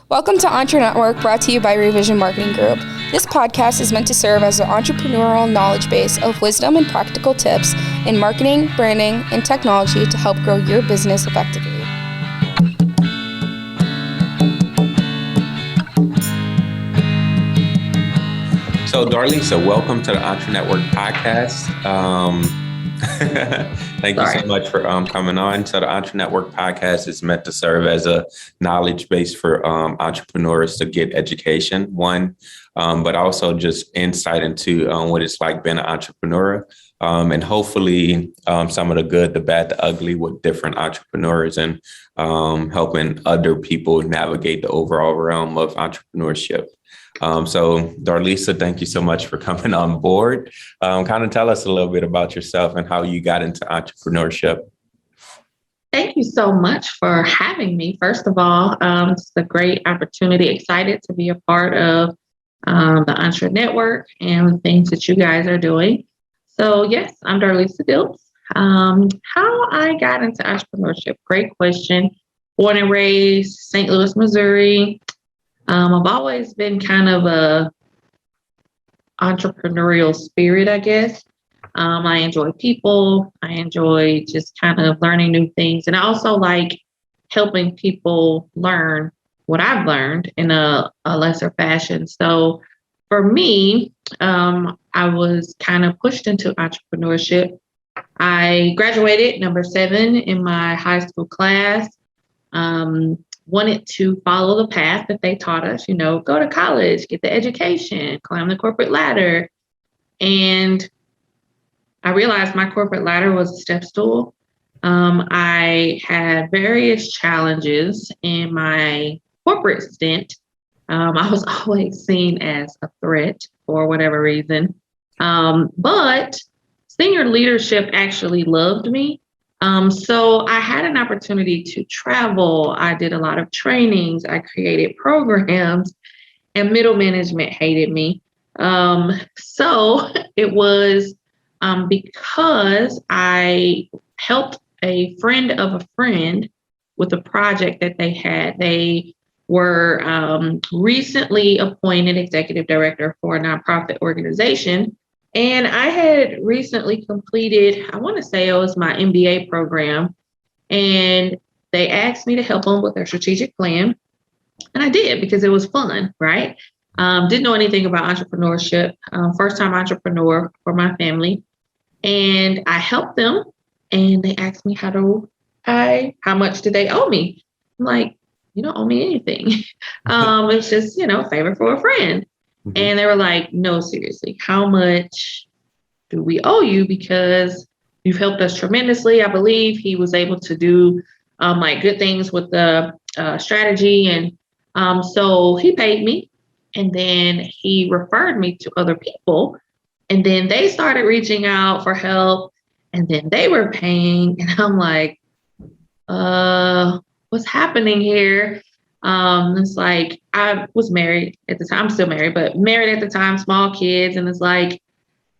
Welcome to EntreNetwork, brought to you by Revision Marketing Group. This podcast is meant to serve as an entrepreneurial knowledge base of wisdom and practical tips in marketing, branding, and technology to help grow your business effectively. So, Darlisa, welcome to the EntreNetwork podcast. Thank you so much for coming on. So the EntreNetwork podcast is meant to serve as a knowledge base for entrepreneurs to get education, but also just insight into what it's like being an entrepreneur, and hopefully some of the good, the bad, the ugly with different entrepreneurs, and helping other people navigate the overall realm of entrepreneurship. So Darlisa, thank you so much for coming on board. Kind of tell us a little bit about yourself and how you got into entrepreneurship. Thank you so much for having me. First of all, it's a great opportunity. Excited to be a part of the EntreNetwork and the things that you guys are doing. So yes, I'm Darlisa Diltz. How I got into entrepreneurship? Great question. Born and raised St. Louis, Missouri. I've always been kind of a entrepreneurial spirit, I guess. I enjoy people. I enjoy just kind of learning new things. And I also like helping people learn what I've learned in a lesser fashion. So for me, I was kind of pushed into entrepreneurship. I graduated number 7 in my high school class. Wanted to follow the path that they taught us, go to college, get the education, climb the corporate ladder. And I realized my corporate ladder was a step stool. I had various challenges in my corporate stint. I was always seen as a threat for whatever reason. But senior leadership actually loved me. So I had an opportunity to travel. I did a lot of trainings. I created programs, and middle management hated me. So it was because I helped a friend of a friend with a project that they had. They were recently appointed executive director for a nonprofit organization. And I had recently completed, I want to say it was my MBA program, and they asked me to help them with their strategic plan. And I did because it was fun, right? Didn't know anything about entrepreneurship, first time entrepreneur for my family. And I helped them, and they asked me how much did they owe me? I'm like, you don't owe me anything. It's just, favor for a friend. And they were like, no, seriously, how much do we owe you? Because you've helped us tremendously. I believe he was able to do good things with the strategy. And so he paid me, and then he referred me to other people. And then they started reaching out for help, and then they were paying. And I'm like, what's happening here? It's like, I was married at the time. I'm still married, but married at the time, small kids. And it's like,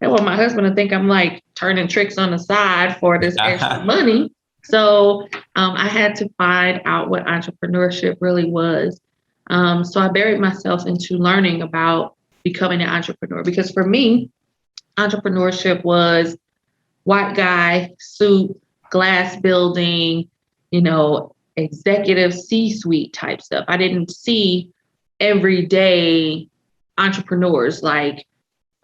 I want my husband to think I'm like turning tricks on the side for this extra money. So I had to find out what entrepreneurship really was. So I buried myself into learning about becoming an entrepreneur, because for me, entrepreneurship was white guy, suit, glass building, executive C-suite type stuff. I didn't see everyday entrepreneurs like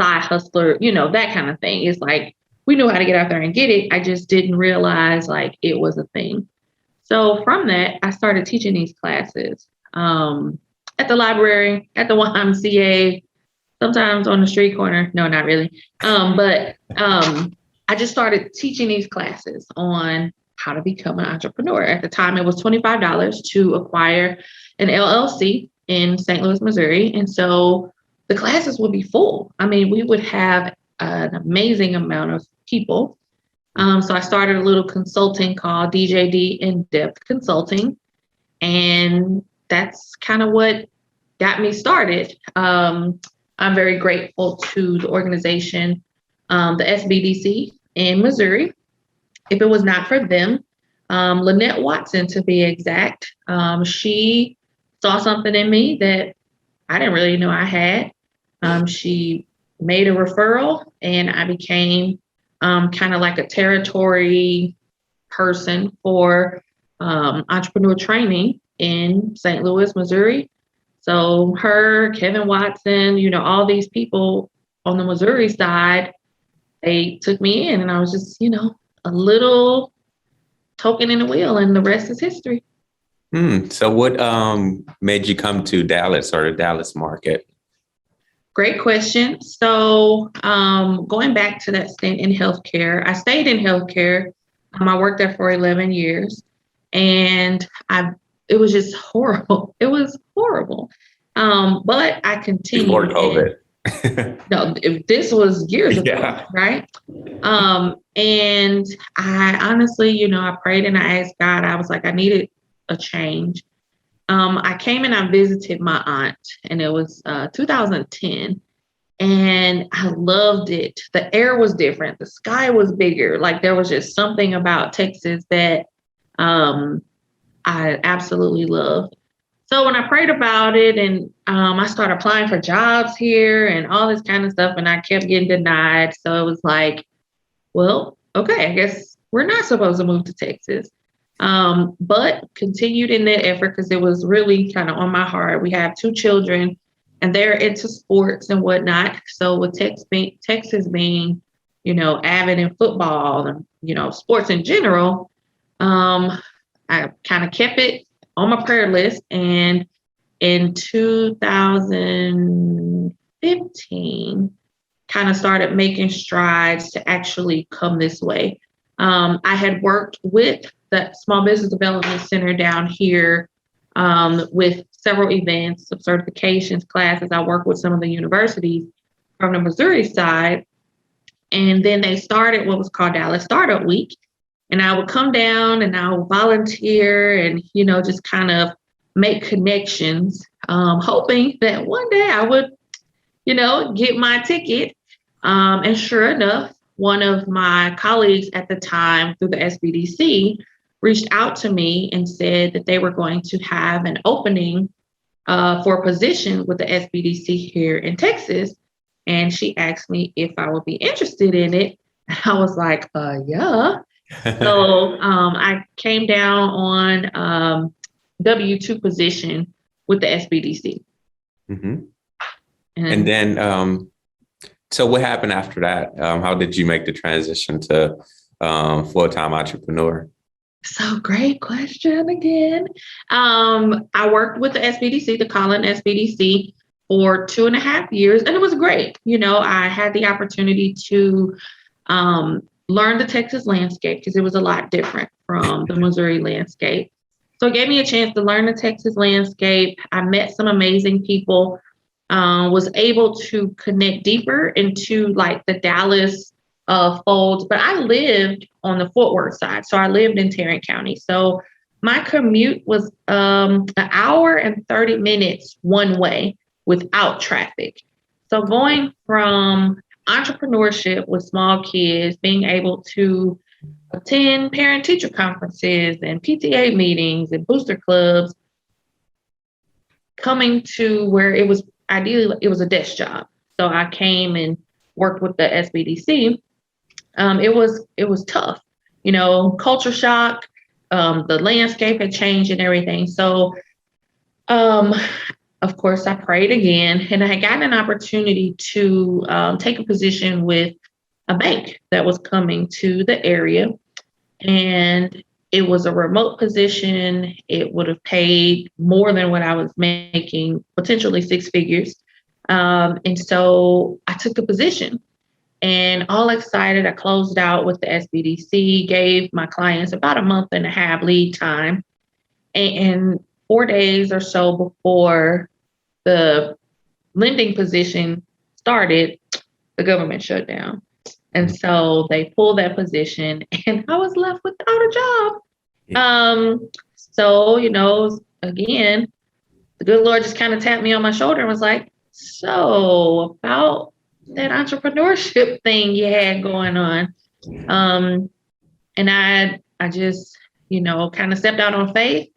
side hustler, that kind of thing. It's like, we knew how to get out there and get it. I just didn't realize like it was a thing. So from that, I started teaching these classes at the library, at the YMCA, sometimes on the street corner. No, not really. But I just started teaching these classes on how to become an entrepreneur. At the time, it was $25 to acquire an LLC in St. Louis, Missouri. And so the classes would be full. I mean, we would have an amazing amount of people. So I started a little consulting called DJD In-Depth Consulting. And that's kind of what got me started. I'm very grateful to the organization, the SBDC in Missouri. If it was not for them, Lynette Watson, to be exact, she saw something in me that I didn't really know I had. She made a referral, and I became kind of like a territory person for entrepreneur training in St. Louis, Missouri. So her, Kevin Watson, all these people on the Missouri side, they took me in, and I was just, a little token in the wheel, and the rest is history. So what made you come to Dallas or the Dallas market? Great question. So going back to that stint in healthcare, I stayed in healthcare. I worked there for 11 years, and it was just horrible. It was horrible. But I continued. Before COVID. No, this was years ago, right? And I honestly, I prayed and I asked God. I was like, I needed a change. I came and I visited my aunt, and it was 2010, and I loved it. The air was different. The sky was bigger. Like, there was just something about Texas that I absolutely loved. So when I prayed about it, and I started applying for jobs here and all this kind of stuff, and I kept getting denied. So it was like, well, okay, I guess we're not supposed to move to Texas. But continued in that effort because it was really kind of on my heart. We have 2 children, and they're into sports and whatnot. So with Texas being, avid in football and, sports in general, I kind of kept it on my prayer list. And in 2015, kind of started making strides to actually come this way. I had worked with the Small Business Development Center down here with several events, some certifications, classes. I worked with some of the universities from the Missouri side. And then they started what was called Dallas Startup Week. And I would come down and I would volunteer and, just kind of make connections, hoping that one day I would, get my ticket. And sure enough, one of my colleagues at the time through the SBDC reached out to me and said that they were going to have an opening for a position with the SBDC here in Texas. And she asked me if I would be interested in it. And I was like, yeah. So I came down on W-2 position with the SBDC. Mm-hmm. And then, so what happened after that? How did you make the transition to full-time entrepreneur? So great question again. I worked with the SBDC, the Collin SBDC, for 2.5 years, and it was great. I had the opportunity to learn the Texas landscape because it was a lot different from the Missouri landscape. So it gave me a chance to learn the Texas landscape. I met some amazing people, was able to connect deeper into like the Dallas fold, but I lived on the Fort Worth side. So I lived in Tarrant County. So my commute was an hour and 30 minutes one way without traffic. So going from entrepreneurship with small kids, being able to attend parent-teacher conferences and PTA meetings and booster clubs, coming to where it was ideally, it was a desk job. So I came and worked with the SBDC. It was tough, culture shock. The landscape had changed and everything. So, of course, I prayed again, and I had gotten an opportunity to take a position with a bank that was coming to the area. And it was a remote position. It would have paid more than what I was making, potentially 6 figures. And so I took the position. And all excited, I closed out with the SBDC, gave my clients about 1.5 months lead time. And 4 days or so before the lending position started, the government shut down. And so they pulled that position, and I was left without a job. Yeah. So, again, the good Lord just kind of tapped me on my shoulder and was like, so about that entrepreneurship thing you had going on. And I just, kind of stepped out on faith.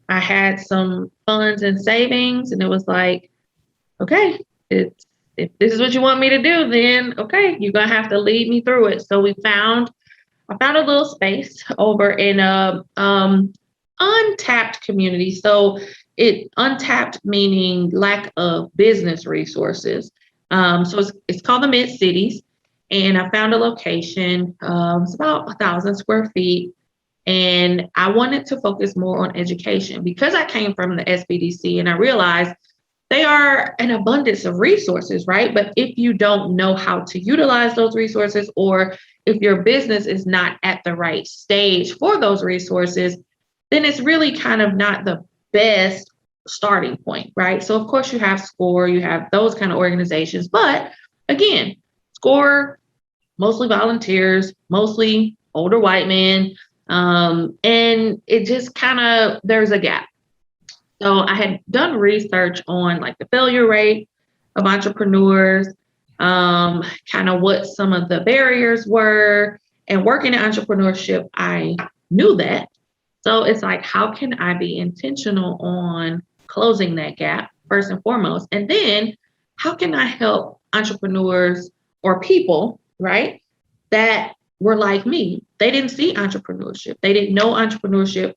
I had some funds and savings. And it was like, okay, if this is what you want me to do, then okay, you're gonna have to lead me through it. So I found a little space over in a untapped community. So untapped meaning lack of business resources. So it's called the Mid Cities, and I found a location. It's about 1,000 square feet. And I wanted to focus more on education because I came from the SBDC, and I realized they are an abundance of resources, right? But if you don't know how to utilize those resources, or if your business is not at the right stage for those resources, then it's really kind of not the best starting point, right? So of course you have SCORE, you have those kind of organizations, but again, SCORE, mostly volunteers, mostly older white men, and it just kind of, there's a gap. So I had done research on like the failure rate of entrepreneurs, kind of what some of the barriers were, and working in entrepreneurship, I knew that. So it's like, how can I be intentional on closing that gap first and foremost? And then how can I help entrepreneurs or people, right, that were like me? They didn't see entrepreneurship. They didn't know entrepreneurship.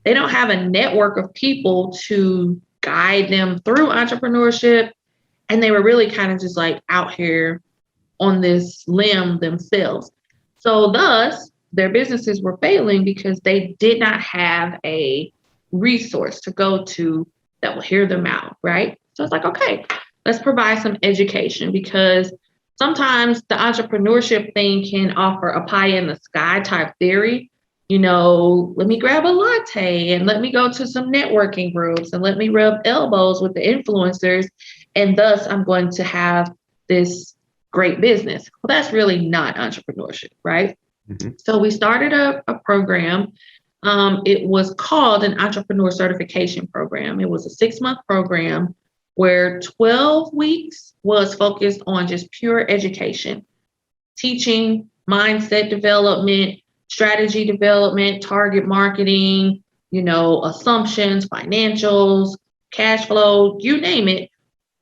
They don't have a network of people to guide them through entrepreneurship. And they were really kind of just like out here on this limb themselves. So thus, their businesses were failing because they did not have a resource to go to that will hear them out, right? So it's like, okay, let's provide some education, because sometimes the entrepreneurship thing can offer a pie in the sky type theory. You know, let me grab a latte and let me go to some networking groups and let me rub elbows with the influencers, and thus I'm going to have this great business. Well, that's really not entrepreneurship, right? Mm-hmm. So we started a program. It was called an entrepreneur certification program. It was a 6-month program where 12 weeks was focused on just pure education, teaching, mindset development, strategy development, target marketing, assumptions, financials, cash flow, you name it,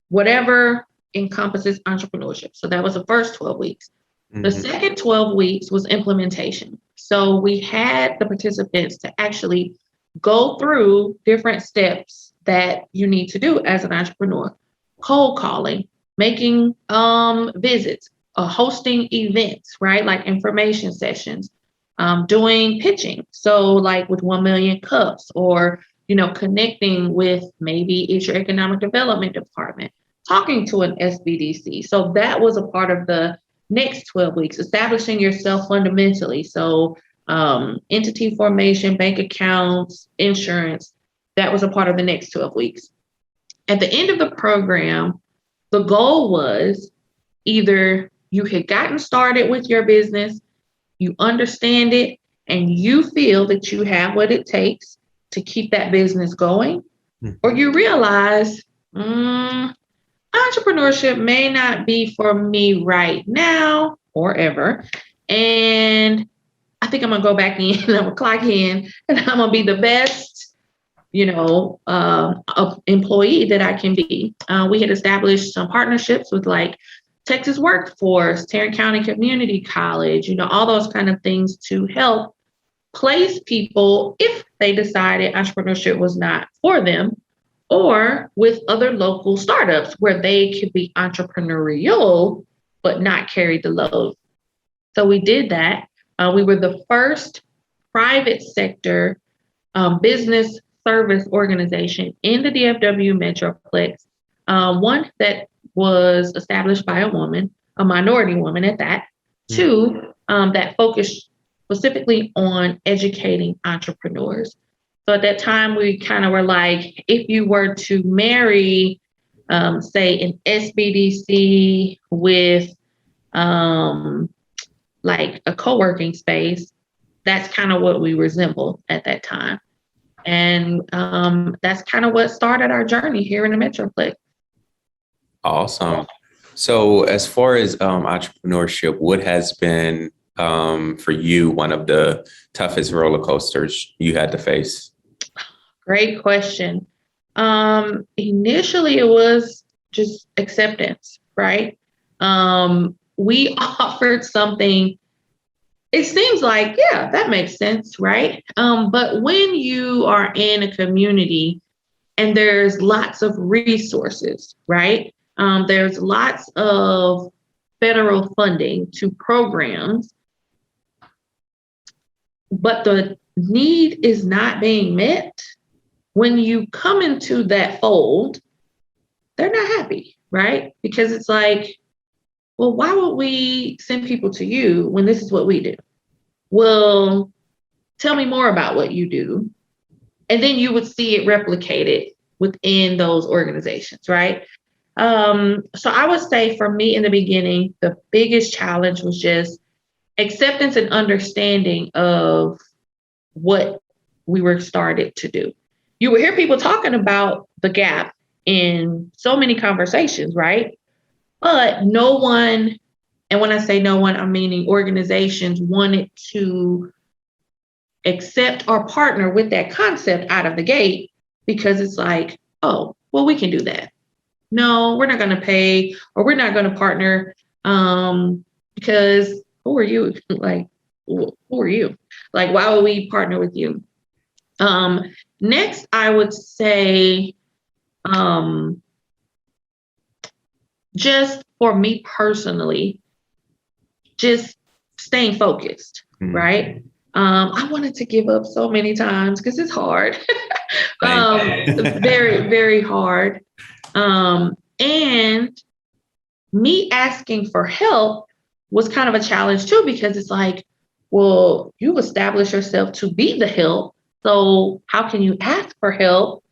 whatever encompasses entrepreneurship. So that was the first 12 weeks. Mm-hmm. The second 12 weeks was implementation. So we had the participants to actually go through different steps that you need to do as an entrepreneur: cold calling, making visits, hosting events, right? Like information sessions, doing pitching. So like with 1 Million Cups, or, connecting with maybe it's your economic development department, talking to an SBDC. So that was a part of the next 12 weeks, establishing yourself fundamentally. So entity formation, bank accounts, insurance, that was a part of the next 12 weeks. At the end of the program, the goal was either you had gotten started with your business, you understand it, and you feel that you have what it takes to keep that business going, or you realize entrepreneurship may not be for me right now or ever, and I think I'm gonna go back in, I'm gonna clock in, and I'm gonna be the best employee that I can be. We had established some partnerships with like Texas Workforce, Tarrant County Community College, all those kind of things to help place people if they decided entrepreneurship was not for them, or with other local startups where they could be entrepreneurial but not carry the load. So we did that. We were the first private sector business service organization in the DFW Metroplex, one that was established by a woman, a minority woman at that, two, that focused specifically on educating entrepreneurs. So at that time, we kind of were like, if you were to marry, say, an SBDC with like a co-working space, that's kind of what we resembled at that time. And that's kind of what started our journey here in the Metroplex. Awesome. So as far as entrepreneurship, what has been for you one of the toughest roller coasters you had to face? Great question. Initially it was just acceptance, right? We offered something. It seems like, yeah, that makes sense, right? But when you are in a community and there's lots of resources, right? There's lots of federal funding to programs, but the need is not being met. When you come into that fold, they're not happy, right? Because it's like, well, why would we send people to you when this is what we do? Well, tell me more about what you do. And then you would see it replicated within those organizations, right? So I would say for me in the beginning, the biggest challenge was just acceptance and understanding of what we were started to do. You would hear people talking about the gap in so many conversations, right? But no one, and when I say no one, I'm meaning organizations wanted to accept or partner with that concept out of the gate, because it's like, oh, well, we can do that. No, we're not going to pay, or we're not going to partner, because who are you? Like, who are you? Like, why would we partner with you? Next, I would say, just for me personally, just staying focused, right? I wanted to give up so many times because it's hard. Very, very hard. And me asking for help was kind of a challenge too, because it's like, well, you establish yourself to be the help. So how can you ask for help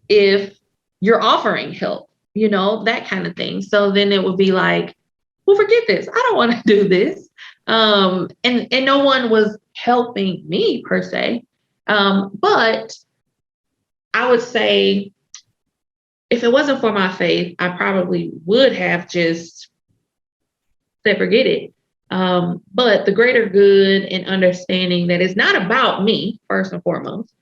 if you're offering help, that kind of thing. So then it would be like, well, forget this. I don't want to do this. And no one was helping me per se. But I would say if it wasn't for my faith, I probably would have just said, forget it. But the greater good and understanding that it's not about me, first and foremost,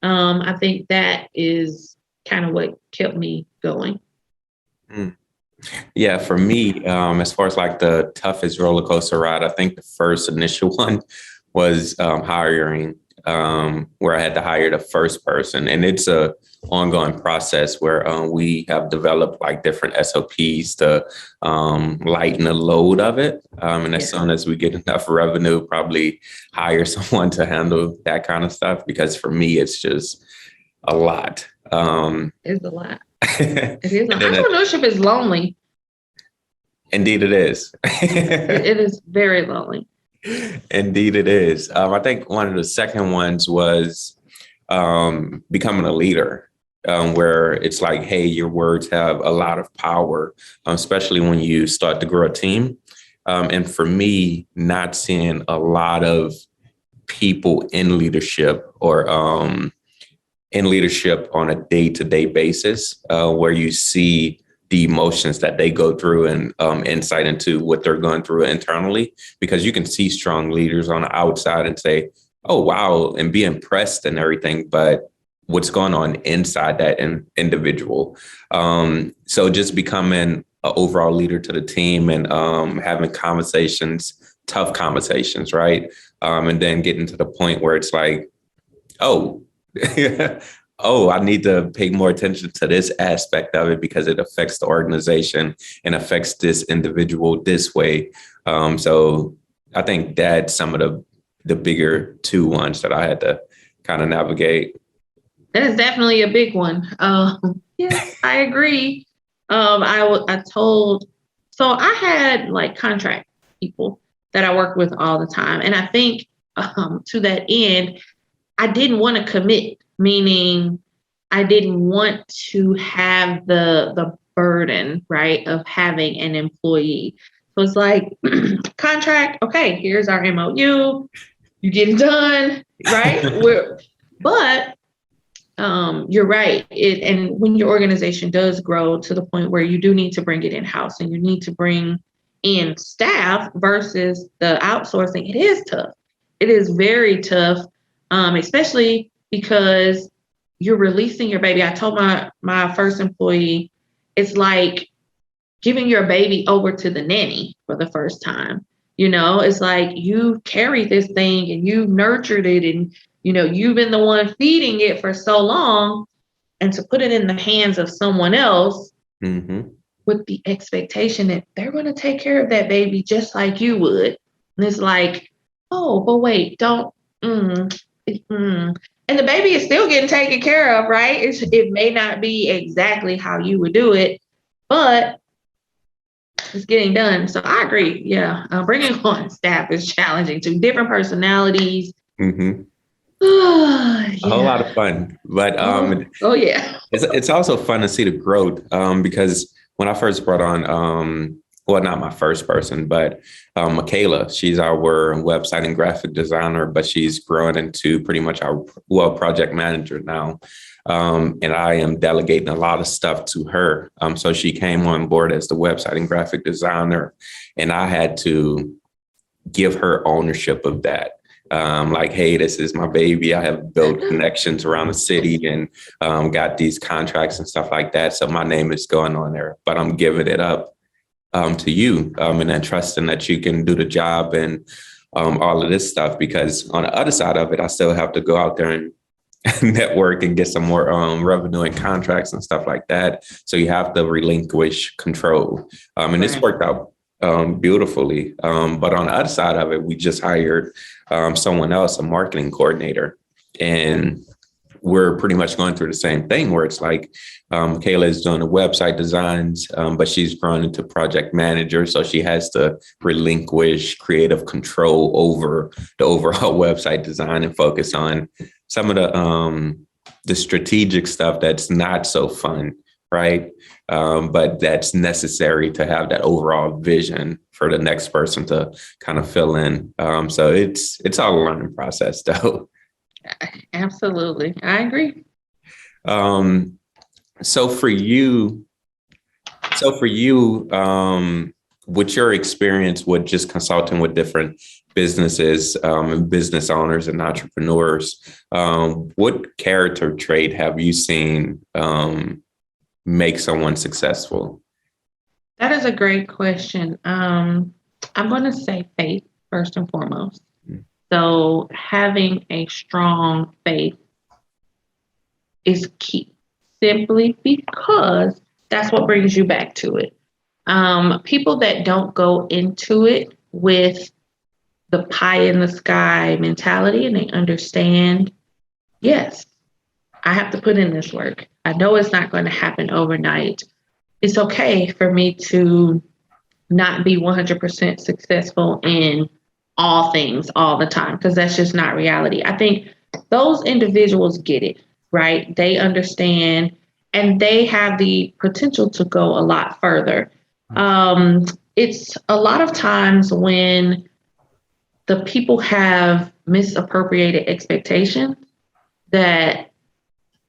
I think that is kind of what kept me going. Yeah, for me, as far as like the toughest roller coaster ride, I think the first initial one was hiring, where I had to hire the first person. And it's a ongoing process where we have developed like different SOPs to lighten the load of it. And as soon as we get enough revenue, probably hire someone to handle that kind of stuff. Because for me, it's just a lot. It's a lot. It is. Entrepreneurship is lonely. Indeed, it is. It is very lonely. Indeed, it is. I think one of the second ones was becoming a leader, where it's like, hey, your words have a lot of power, especially when you start to grow a team. And for me, not seeing a lot of people in leadership or in leadership on a day-to-day basis, where you see the emotions that they go through and insight into what they're going through internally, because you can see strong leaders on the outside and say, oh, wow, and be impressed and everything. But what's going on inside that individual? So just becoming an overall leader to the team and having conversations, tough conversations, right? And then getting to the point where it's like, oh, oh, I need to pay more attention to this aspect of it because it affects the organization and affects this individual this way. So I think that's some of the bigger two ones that I had to kind of navigate. That is definitely a big one. Yes, I agree. So I had like contract people that I work with all the time. And I think to that end, I didn't want to commit, meaning I didn't want to have the burden, right, of having an employee. So it's like, contract, okay, here's our MOU, you get it done, right? But you're right. And when your organization does grow to the point where you do need to bring it in-house and you need to bring in staff versus the outsourcing, it is tough. It is very tough, especially because you're releasing your baby. I told my first employee, it's like giving your baby over to the nanny for the first time. It's like you carried this thing and you nurtured it and, you've been the one feeding it for so long, and to put it in the hands of someone else with the expectation that they're going to take care of that baby just like you would. And it's like, oh, but wait, don't. And the baby is still getting taken care of, right? It may not be exactly how you would do it, but it's getting done. So I agree. Yeah. Bringing on staff is challenging too. Different personalities. A whole lot of fun, but yeah, it's also fun to see the growth because when I first brought on, well, not my first person, but Michaela, she's our website and graphic designer, but she's grown into pretty much our project manager now. And I am delegating a lot of stuff to her. So she came on board as the website and graphic designer, and I had to give her ownership of that. Like, hey, this is my baby. I have built connections around the city and got these contracts and stuff like that. So my name is going on there, but I'm giving it up to you and then trusting that you can do the job and all of this stuff. Because on the other side of it, I still have to go out there and network and get some more revenue and contracts and stuff like that. So you have to relinquish control. And this worked out beautifully. But on the other side of it, we just hired someone else, a marketing coordinator. And we're pretty much going through the same thing where it's like Kayla is doing the website designs, but she's grown into project manager. So she has to relinquish creative control over the overall website design and focus on some of the strategic stuff that's not so fun, right? But that's necessary to have that overall vision for the next person to kind of fill in. So it's all a learning process, though. Absolutely. I agree. So for you, with your experience with just consulting with different businesses and business owners and entrepreneurs, what character trait have you seen make someone successful? That is a great question. I'm going to say faith first and foremost. So having a strong faith is key, simply because that's what brings you back to it. People that don't go into it with the pie in the sky mentality and they understand, yes, I have to put in this work. I know it's not going to happen overnight. It's okay for me to not be 100% successful in all things all the time, because that's just not reality. I think those individuals get it, right? They understand and they have the potential to go a lot further. It's a lot of times when the people have misappropriated expectations that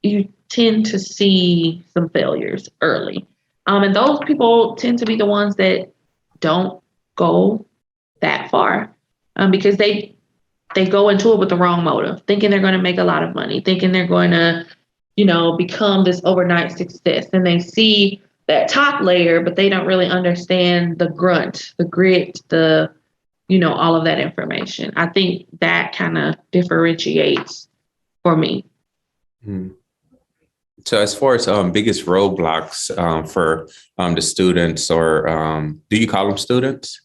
you tend to see some failures early. And those people tend to be the ones that don't go that far. Because they go into it with the wrong motive, thinking they're going to make a lot of money, thinking they're going to, become this overnight success. And they see that top layer, but they don't really understand the grunt, the grit, all of that information. I think that kind of differentiates for me. So as far as biggest roadblocks for the students, or do you call them students?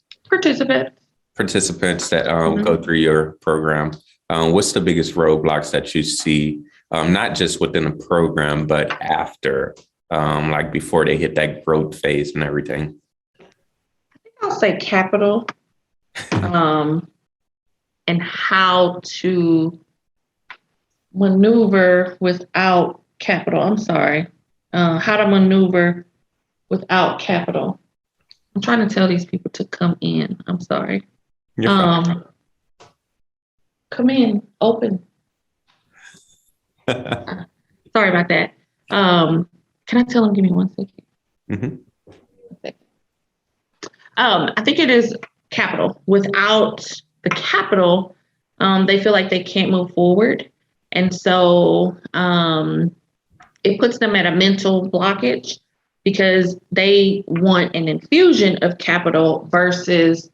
Participants that go through your program, what's the biggest roadblocks that you see, not just within the program, but after, like before they hit that growth phase and everything? I think I'll say capital, and how to maneuver without capital. How to maneuver without capital. I'm trying to tell these people to come in. I'm sorry. Come in, open. Sorry about that. Can I tell them, give me 1 second? Mm-hmm. I think it is capital. Without the capital, they feel like they can't move forward. And so it puts them at a mental blockage because they want an infusion of capital versus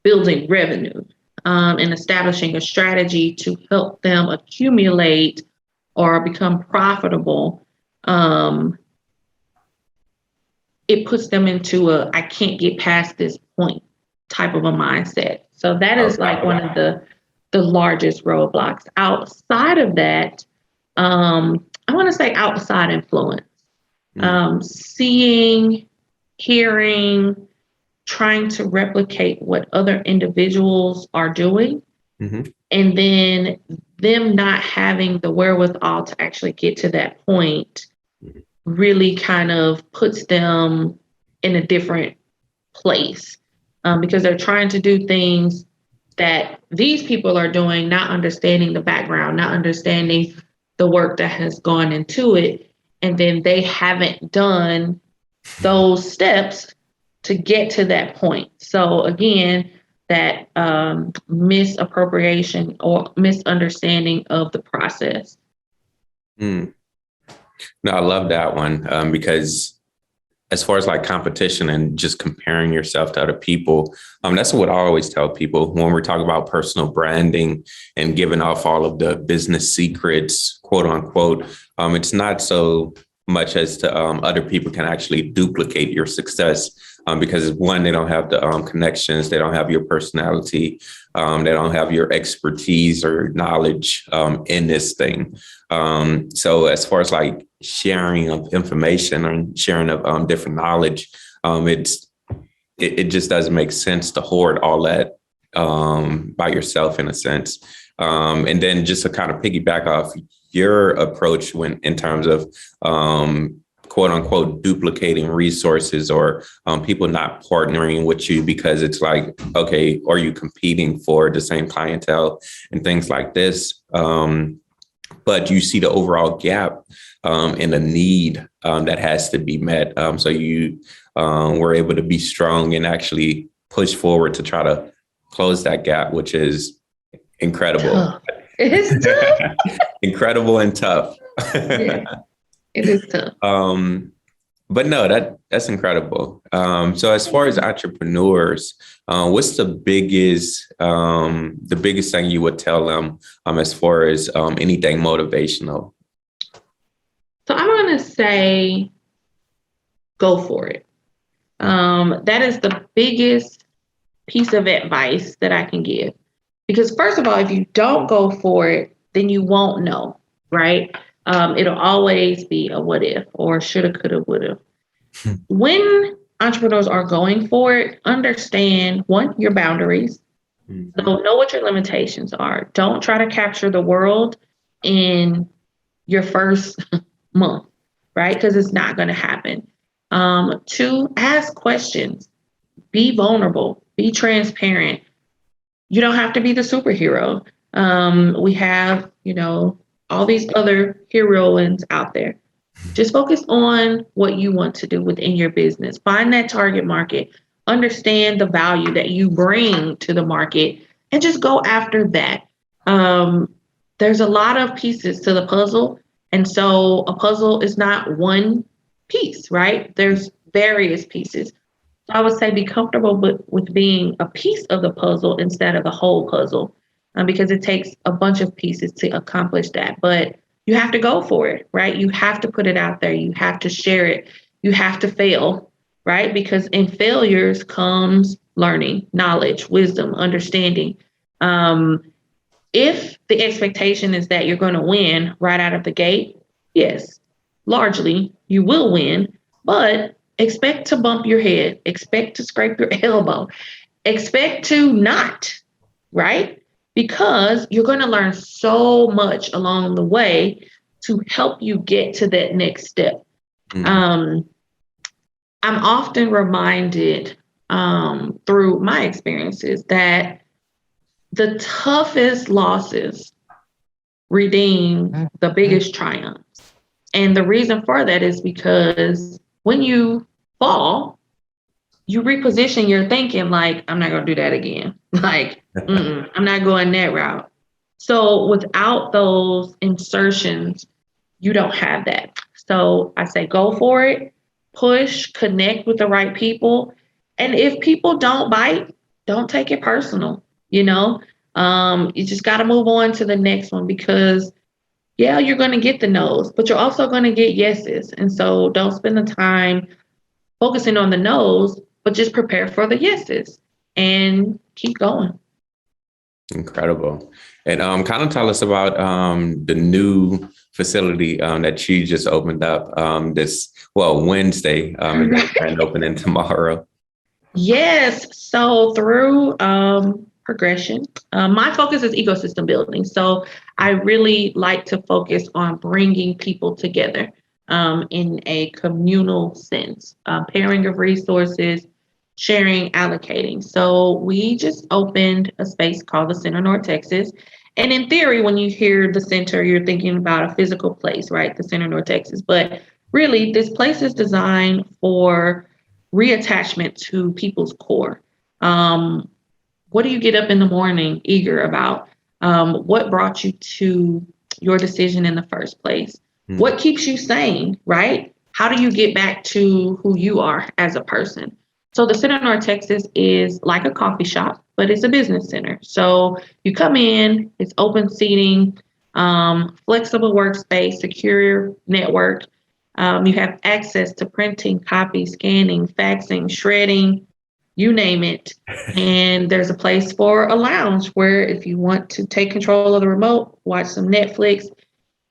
building revenue and establishing a strategy to help them accumulate or become profitable. It puts them into a I can't get past this point type of a mindset. So that is like one of the largest roadblocks. Outside of that, I want to say outside influence. Seeing, hearing, trying to replicate what other individuals are doing, and then them not having the wherewithal to actually get to that point really kind of puts them in a different place because they're trying to do things that these people are doing, not understanding the background, not understanding the work that has gone into it. And then they haven't done those steps to get to that point. So again, that misappropriation or misunderstanding of the process. No, I love that one because as far as like competition and just comparing yourself to other people, that's what I always tell people when we're talking about personal branding and giving off all of the business secrets, quote unquote. It's not so much as to other people can actually duplicate your success because one, they don't have the connections, they don't have your personality, they don't have your expertise or knowledge in this thing. So as far as like sharing of information and sharing of different knowledge, it just doesn't make sense to hoard all that by yourself in a sense. And then just to kind of piggyback off your approach when in terms of quote unquote duplicating resources or people not partnering with you because it's like, okay, are you competing for the same clientele and things like this? But you see the overall gap and the need that has to be met. So you were able to be strong and actually push forward to try to close that gap, which is incredible. Tough. It is tough. Incredible and tough. Yeah, it is tough. But no, that's incredible. So as far as entrepreneurs, what's the biggest thing you would tell them as far as anything motivational? So I'm going to say, go for it. That is the biggest piece of advice that I can give. Because first of all, if you don't go for it, then you won't know, right? It'll always be a what if or shoulda, coulda, woulda. When entrepreneurs are going for it, understand, one, your boundaries. So know what your limitations are. Don't try to capture the world in your first month, right? Because it's not going to happen. Two, ask questions. Be vulnerable. Be transparent. You don't have to be the superhero. We have, all these other heroines out there. Just focus on what you want to do within your business. Find that target market. Understand the value that you bring to the market and just go after that. There's a lot of pieces to the puzzle. And so a puzzle is not one piece, right? There's various pieces. So I would say be comfortable with being a piece of the puzzle instead of the whole puzzle, because it takes a bunch of pieces to accomplish that. But you have to go for it, right? You have to put it out there. You have to share it. You have to fail, right? Because in failures comes learning, knowledge, wisdom, understanding. If the expectation is that you're going to win right out of the gate, yes, largely you will win, but expect to bump your head, expect to scrape your elbow, expect to not, right? Because you're going to learn so much along the way to help you get to that next step. I'm often reminded through my experiences that the toughest losses redeem the biggest triumphs. And the reason for that is because when you fall, you reposition your thinking like, I'm not going to do that again. Like, I'm not going that route. So without those insertions, you don't have that. So I say go for it, push, connect with the right people. And if people don't bite, don't take it personal. You just got to move on to the next one, because yeah, you're going to get the no's, but you're also going to get yeses. And so don't spend the time focusing on the no's, but just prepare for the yeses and keep going. Incredible. And kind of tell us about the new facility that you just opened up Wednesday, and grand opening tomorrow. Yes. So through progression, my focus is ecosystem building. So I really like to focus on bringing people together in a communal sense, pairing of resources, sharing, allocating. So we just opened a space called the Center North Texas. And in theory, when you hear the center, you're thinking about a physical place, right? The Center North Texas. But really, this place is designed for reattachment to people's core. What do you get up in the morning eager about? What brought you to your decision in the first place? What keeps you sane, right? How do you get back to who you are as a person? So the Center North Texas is like a coffee shop, but it's a business center. So you come in, it's open seating, flexible workspace, secure network. You have access to printing, copy, scanning, faxing, shredding, you name it. And there's a place for a lounge where if you want to take control of the remote, watch some Netflix,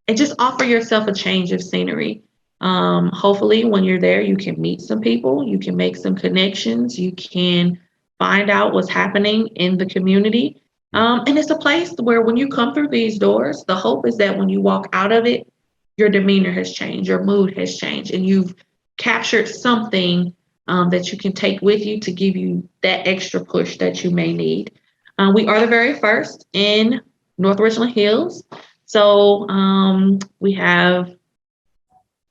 and just offer yourself a change of scenery. Hopefully when you're there, you can meet some people, you can make some connections, you can find out what's happening in the community. And it's a place where when you come through these doors, the hope is that when you walk out of it, your demeanor has changed, your mood has changed, and you've captured something that you can take with you to give you that extra push that you may need. We are the very first in North Richland Hills. So we have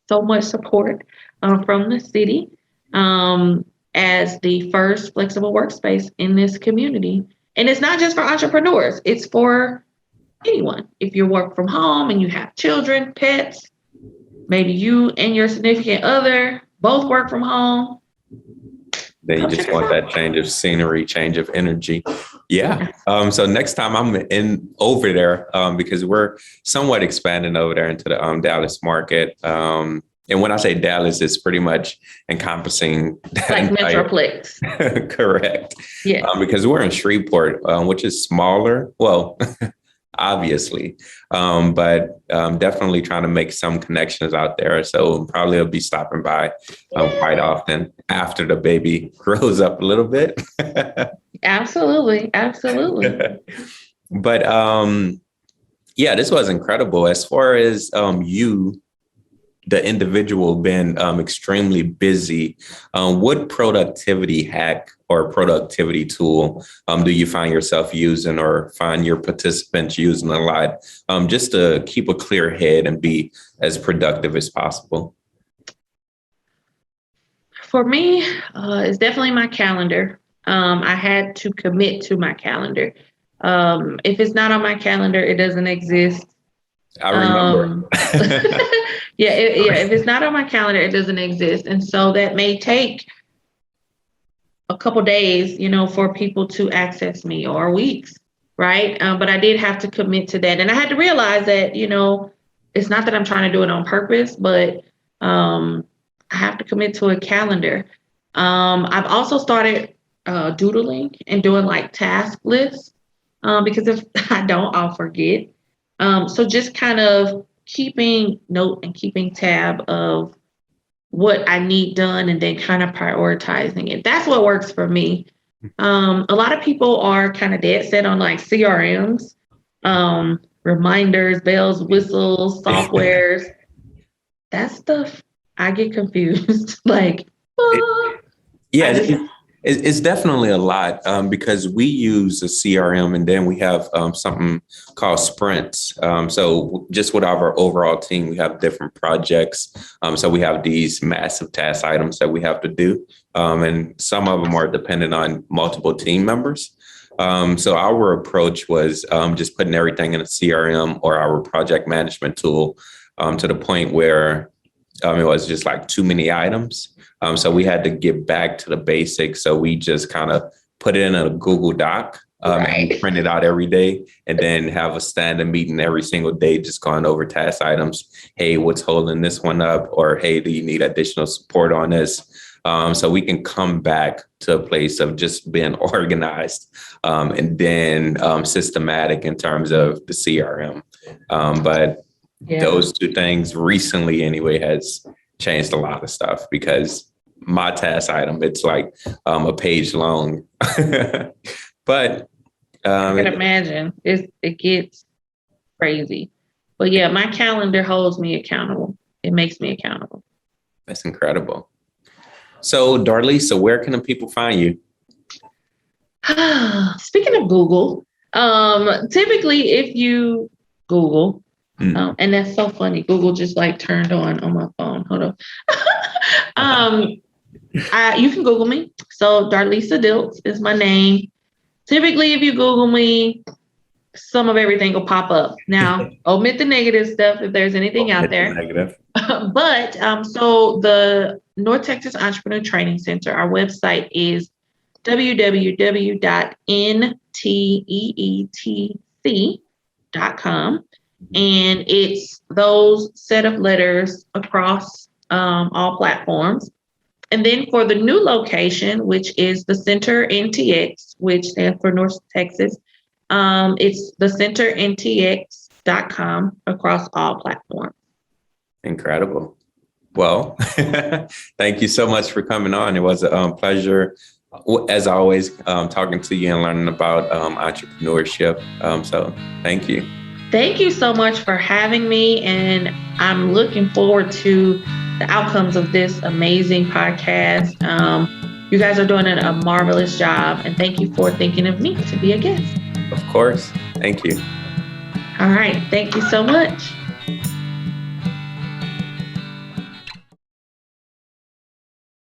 so much support from the city as the first flexible workspace in this community. And it's not just for entrepreneurs, it's for anyone. If you work from home and you have children, pets, maybe you and your significant other both work from home. Then you just want that change of scenery, change of energy. Yeah. So next time I'm over there, because we're somewhat expanding over there into the Dallas market. And when I say Dallas, it's pretty much encompassing that like Metroplex. Correct. Yeah. Because we're in Shreveport, which is smaller. Well, obviously, but definitely trying to make some connections out there. So probably I'll be stopping by quite often after the baby grows up a little bit. Absolutely. But yeah, this was incredible. As far as you, the individual, been extremely busy, what productivity hack or productivity tool do you find yourself using or find your participants using a lot, just to keep a clear head and be as productive as possible? For me, it's definitely my calendar. I had to commit to my calendar. If it's not on my calendar, it doesn't exist. I remember. If it's not on my calendar, it doesn't exist. And so that may take a couple days, for people to access me, or weeks, right? But I did have to commit to that. And I had to realize that, it's not that I'm trying to do it on purpose, but I have to commit to a calendar. I've also started doodling and doing like task lists, because if I don't, I'll forget. So just kind of keeping note and keeping tab of what I need done and then kind of prioritizing it. That's what works for me. A lot of people are kind of dead set on like CRMs, reminders, bells, whistles, softwares. That stuff, I get confused. It's definitely a lot, because we use a CRM and then we have something called sprints. So just with our overall team, we have different projects. So we have these massive task items that we have to do. And some of them are dependent on multiple team members. So our approach was just putting everything in a CRM or our project management tool to the point where it was just like too many items. So we had to get back to the basics. So we just kind of put it in a Google Doc and we print it out every day and then have a standing meeting every single day, just going over task items. Hey, what's holding this one up? Or, hey, do you need additional support on this? So we can come back to a place of just being organized and then systematic in terms of the CRM. But those two things recently anyway has changed a lot of stuff because my task item, it's like a page long. But I can imagine it gets crazy. But yeah, my calendar holds me accountable. It makes me accountable. That's incredible. So, Darlisa, where can the people find you? Speaking of Google, typically if you Google, and that's so funny, Google just like turned on my phone. Hold on. You can Google me. So Darlisa Diltz is my name. Typically, if you Google me, some of everything will pop up. Now, omit the negative stuff if there's anything out there. Negative. But so the North Texas Entrepreneur Training Center, our website is www.entreetc.com. And it's those set of letters across all platforms. And then for the new location, which is the Center NTX, which stands for North Texas, it's the centerntx.com across all platforms. Incredible. Well, thank you so much for coming on. It was a pleasure, as always, talking to you and learning about entrepreneurship. So thank you. Thank you so much for having me. And I'm looking forward to the outcomes of this amazing podcast. You guys are doing a marvelous job. And thank you for thinking of me to be a guest. Of course. Thank you. All right. Thank you so much.